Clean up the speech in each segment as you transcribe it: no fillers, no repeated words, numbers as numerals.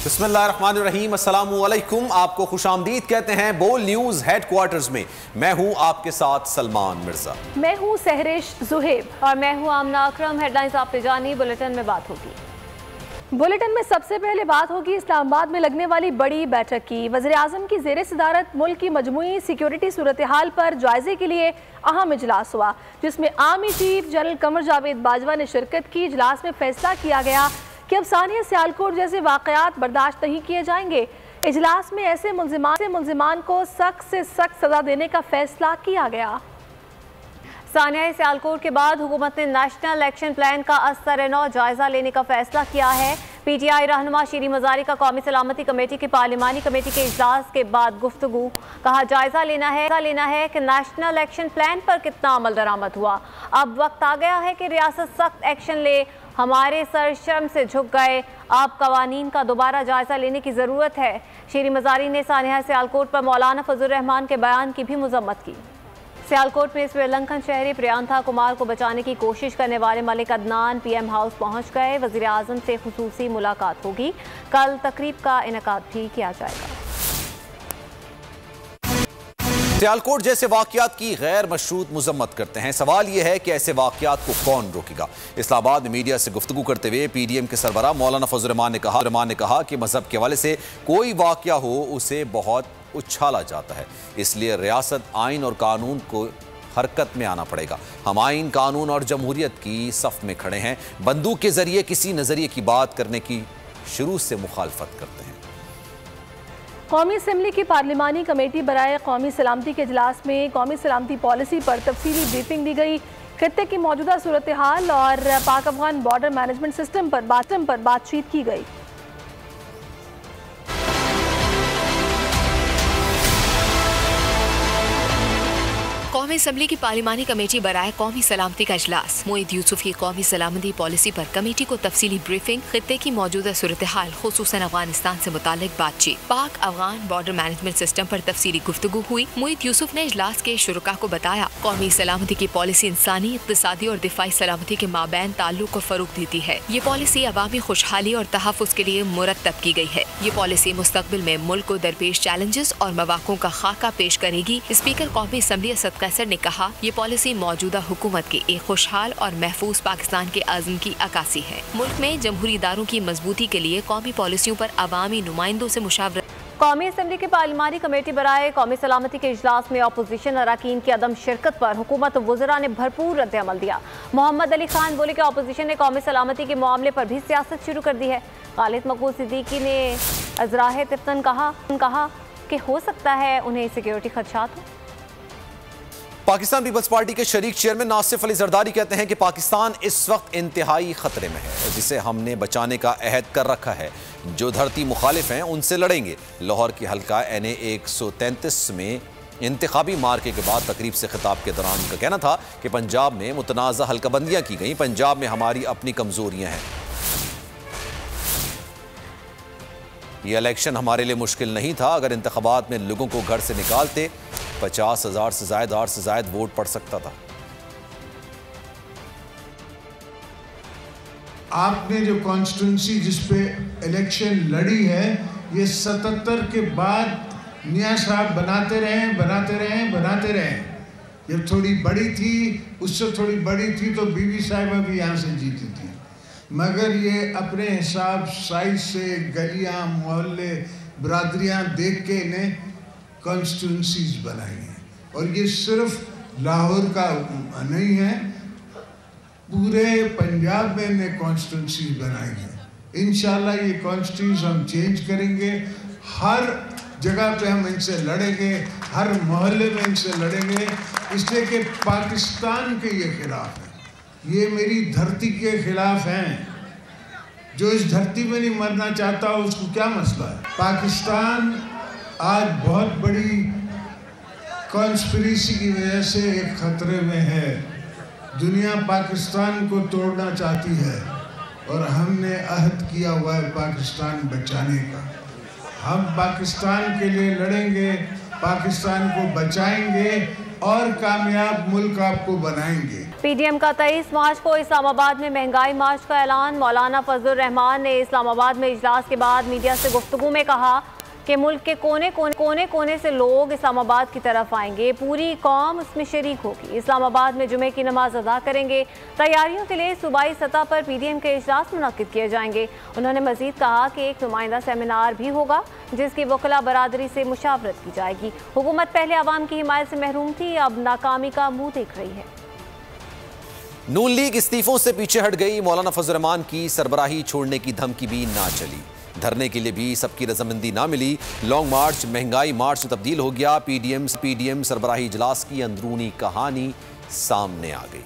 बिस्मिल्लाहिर्रहमानिर्रहीम, अस्सलामु अलैकुम। आपको खुशामदीद कहते हैं बोल न्यूज़ हेडक्वार्टर्स में। मैं हूं आपके साथ सलमान मिर्जा। मैं हूं सहरिश जुहेब और मैं हूं आमना अकरम। हेडलाइंस आपने जानी, बुलेटिन में बात होगी। बुलेटिन में सबसे पहले बात होगी इस्लामाबाद में लगने वाली बड़ी बैठक की। वज़ीर आज़म की ज़ेर सदारत मुल्क की मजमूई सिक्योरिटी सूरत हाल पर जायजे के लिए अहम इजलास हुआ, जिसमें army chief general Qamar Javed Bajwa ने शिरकत की। इजलास में फैसला किया गया कि अब सानिया सियालकोट जैसे वाक़यात बर्दाश्त नहीं किए जाएंगे। इजलास में ऐसे मुल्ज़िमान को सख्त से सख्त सज़ा देने का फैसला किया गया। सानिया सियालकोट के बाद हुकूमत ने नेशनल एक्शन प्लान का असर-ए-नौ जायजा लेने का फैसला किया है। PTI रहनुमा शीरी मज़ारी का कौमी सलामती कमेटी की पार्लिमानी कमेटी के इजलास के बाद गुफ्तगू। कहा जायजा लेना है कि नेशनल एक्शन प्लान पर कितना अमल दरामद हुआ। अब वक्त आ गया है कि रियासत सख्त एक्शन ले। हमारे सर शर्म से झुक गए। अब कवानीन का दोबारा जायजा लेने की ज़रूरत है। शीरी मज़ारी ने सानिया सियालकोट पर मौलाना फजलुर रहमान के बयान की भी मज़म्मत की। सियालकोट में श्रीलंकन शहरी प्रियांथा कुमार को बचाने की कोशिश करने वाले मलिक अदनान PM हाउस पहुंच गए। वज़ीर आज़म से खुसूसी मुलाकात होगी। कल तकरीब का इनेकाद भी किया जाएगा। सियालकोट जैसे वाक़यात की गैर मशरूत मज़म्मत करते हैं। सवाल यह है कि ऐसे वाक़यात को कौन रोकेगा। इस्लामाबाद में मीडिया से गुफ्तगू करते हुए PDM के सरबराह मौलाना फजलुर रहमान ने कहा कि मजहब के हवाले से कोई वाक़या हो उसे बहुत उछाला जाता है, इसलिए रियासत आइन और कानून को हरकत में आना पड़ेगा। हम आइन, कानून और जमहूरियत की सफ में खड़े हैं। बंदूक के जरिए किसी नजरिए की बात करने की शुरू से मुखालफत करते हैं। कौमी असम्बली की पार्लिमानी कमेटी बराए कौमी सलामती के इजलास में कौमी सलामती पॉलिसी पर तफसीली ब्रीफिंग दी गई। खित्ते की मौजूदा सूरत हाल और पाक अफगान बॉर्डर मैनेजमेंट सिस्टम पर बातचीत की गई। कौमी असम्बली की पार्लिमानी कमेटी बराए कौमी सलामती का इजलास। मोईद यूसुफ की कौमी सलामती पॉलिसी पर कमेटी को तफसीली ब्रीफिंग। खित्ते की मौजूदा सूरत हाल खुसूसन अफगानिस्तान से मुतालिक बातचीत। पाक अफगान बॉर्डर मैनेजमेंट सिस्टम पर तफसीली गुफ्तगू हुई। मोईद यूसुफ ने इजलास के शुरुका को बताया कौमी सलामती की पॉलिसी इंसानी, इक़्तिसादी और दिफाई सलामती के माबैन ताल्लुक को फरोग देती है। ये पॉलिसी अवामी खुशहाली और तहफ़्फ़ुज़ के लिए मुरतब की गई है। ये पॉलिसी मुस्तक़बिल में मुल्क को दरपेश चैलेंजेस और मवाक़ों का खाका पेश करेगी। स्पीकर कौमी असम्बली असद कैसर ने कहा ये पॉलिसी मौजूदा हुकूमत के एक खुशहाल और महफूज पाकिस्तान के आज़म की अक्कासी है। मुल्क में जमहूरी इदारों की मजबूती के लिए कौमी पॉलिसियों पर अवामी नुमाइंदों से मुशावरत। कौमी असम्बली की पार्लिमानी कमेटी बराए कौमी सलामती के इजलास में अपोजिशन अरकान की अदम शिरकत पर हुकूमत वज़रा ने भरपूर रद्द-ए-अमल दिया। मोहम्मद अली खान बोले कि अपोजिशन ने कौमी सलामती के मामले पर भी सियासत शुरू कर दी है। खालिद मकबूल सिद्दीकी ने अज़राह तिफ्तन कहा कि हो सकता है उन्हें सिक्योरिटी खदशात हो। पाकिस्तान पीपल्स पार्टी के शरीक चेयरमैन नासिफ अली जरदारी कहते हैं कि पाकिस्तान इस वक्त इंतहाई खतरे में है, जिसे हमने बचाने का अहद कर रखा है। जो धरती मुखालिफ हैं उनसे लड़ेंगे। लाहौर की हल्का NA 133 में इंतखाबी मार्के के बाद तकरीब से खिताब के दौरान उनका कहना था कि पंजाब में मुतनाज़ा हल्काबंदियां की गई। पंजाब में हमारी अपनी कमजोरियां हैं। यह इलेक्शन हमारे लिए मुश्किल नहीं था। अगर इंतखाबात में लोगों को घर से निकालते 50,000 से ज्यादा वोट पड़ सकता था। आपने जो कॉन्स्टिट्यूंसी जिस पे इलेक्शन लड़ी है, ये 77 के बाद मियां साहब बनाते रहे। जब थोड़ी बड़ी थी, उससे थोड़ी बड़ी थी तो बीवी साहिबा भी यहाँ से जीती थी, मगर ये अपने हिसाब साइज से गलियाँ, मोहल्ले, बरादरियाँ देख के इन्हें कॉन्स्टिट्यूंसीज बनाई हैं। और ये सिर्फ लाहौर का नहीं है, पूरे पंजाब में इन्हें कॉन्स्टिट्यूंसीज बनाई है। इंशाल्लाह ये कॉन्स्टिट्यूंसी हम चेंज करेंगे। हर जगह पे हम इनसे लड़ेंगे, हर मोहल्ले में इनसे लड़ेंगे, इसलिए कि पाकिस्तान के ये खिलाफ है। ये मेरी धरती के खिलाफ हैं। जो इस धरती में नहीं मरना चाहता उसको क्या मसला है। पाकिस्तान आज बहुत बड़ी कॉन्स्पिरेसी की वजह से एक खतरे में है। दुनिया पाकिस्तान को तोड़ना चाहती है और हमने अहद किया हुआ है पाकिस्तान बचाने का। हम पाकिस्तान के लिए लड़ेंगे, पाकिस्तान को बचाएंगे, और कामयाब मुल्क आपको बनाएंगे। पीडीएम का 23 मार्च को इस्लामाबाद में महंगाई मार्च का ऐलान। मौलाना फजलुर रहमान ने इस्लामाबाद में इजलास के बाद मीडिया से गुफ्तगू में कहा कि मुल्क के कोने कोने से लोग इस्लामाबाद की तरफ आएंगे, पूरी कौम उसमें शरीक होगी। इस्लामाबाद में जुमे की नमाज अदा करेंगे। तैयारियों के लिए सूबाई सतह पर पीडीएम के इजलास मुनक्किद किए जाएंगे। उन्होंने मजीद कहा कि एक नुमाइंदा सेमिनार भी होगा जिसकी वकला बरादरी से मुशावरत की जाएगी। हुकूमत पहले अवाम की हिमायत से महरूम थी, अब नाकामी का मुंह देख रही है। नून लीग इस्तीफों से पीछे हट गई। मौलाना फजलुर रहमान की सरबराही छोड़ने की धमकी भी ना चली। धरने के लिए भी सबकी रजामंदी ना मिली। लॉन्ग मार्च महंगाई मार्च में तब्दील हो गया। पीडीएम सरबराही इजलास की अंदरूनी कहानी सामने आ गई।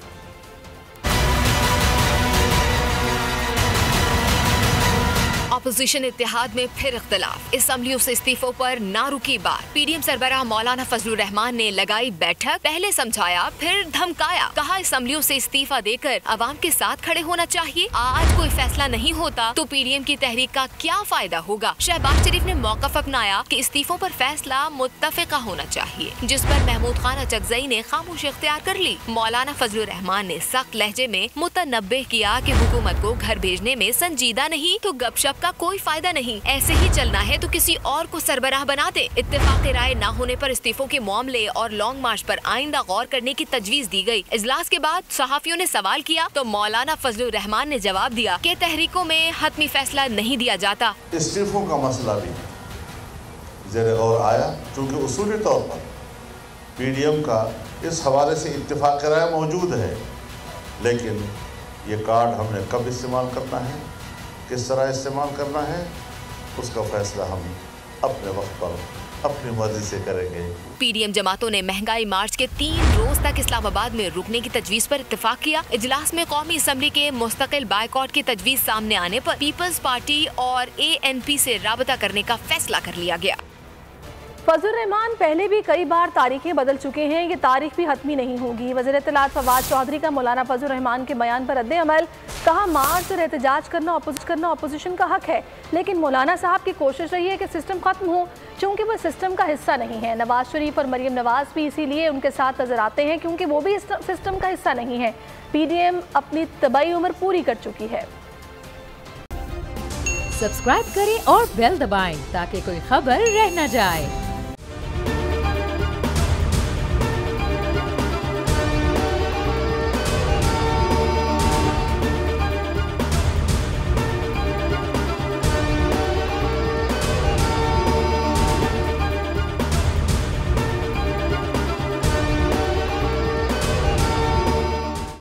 अपोजिशन इत्तेहाद में फिर इख्तिलाफ। असम्बलियों से इस्तीफों पर ना रुकी बात। पीडीएम सरबराह मौलाना फजलुर रहमान ने लगाई बैठक, पहले समझाया फिर धमकाया। कहा असम्बलियों से इस्तीफा देकर अवाम के साथ खड़े होना चाहिए। आज कोई फैसला नहीं होता तो पीडीएम की तहरीक का क्या फायदा होगा। शहबाज शरीफ ने मौक़िफ़ अपनाया कि इस्तीफों पर फैसला मुत्तफ़िक़ा होना चाहिए, जिस पर महमूद खान अचकज़ई ने खामोशी इख्तियार कर ली। मौलाना फजलुर रहमान ने सख्त लहजे में मुतनब्बे किया कि हुकूमत को घर भेजने में संजीदा नहीं तो गपशप का कोई फायदा नहीं। ऐसे ही चलना है तो किसी और को सरबराह बना दे। इत्तेफाक राय न होने पर इस्तीफों के मामले और लॉन्ग मार्च पर आइंदा गौर करने की तजवीज दी गई। इजलास के बाद सहाफियों ने सवाल किया तो मौलाना फजलुर रहमान ने जवाब दिया कि तहरीकों में हतमी फैसला नहीं दिया जाता। इस्तीफों का मसला भी ज़ेरे गौर आया, चूँकि उसूली तौर पर पीडीएम का इस हवाले से इत्तेफाक राय मौजूद है, लेकिन ये कार्ड हमने कब इस्तेमाल करना है, किस तरह इस्तेमाल करना है, उसका फैसला हम अपने वक्त पर अपनी मर्जी से करेंगे। पीडीएम जमातों ने महंगाई मार्च के 3 रोज तक इस्लामाबाद में रुकने की तजवीज पर इत्तेफाक किया। इजलास में कौमी असम्बली के मुस्तकिल बायकॉट की तजवीज सामने आने पर पीपल्स पार्टी और ANP से राबता करने का फैसला कर लिया गया। फजलुर रहमान पहले भी कई बार तारीखें बदल चुके हैं, ये तारीख भी हतमी नहीं होगी। वज़ीर इत्तलात फवाद चौधरी का मौलाना फजलुर रहमान के बयान पर रद्द-ए-अमल। कहा मार्च और एहतजाज करना अपोजिशन का हक है, लेकिन मौलाना साहब की कोशिश रही है कि सिस्टम खत्म हो, चूँकि वो सिस्टम का हिस्सा नहीं है। नवाज शरीफ और मरियम नवाज भी इसीलिए उनके साथ नजर आते हैं क्योंकि वो भी सिस्टम का हिस्सा नहीं है। पीडीएम अपनी तबाई उम्र पूरी कर चुकी है। सब्सक्राइब करें और बेल दबाएं ताकि कोई खबर रह न जाए।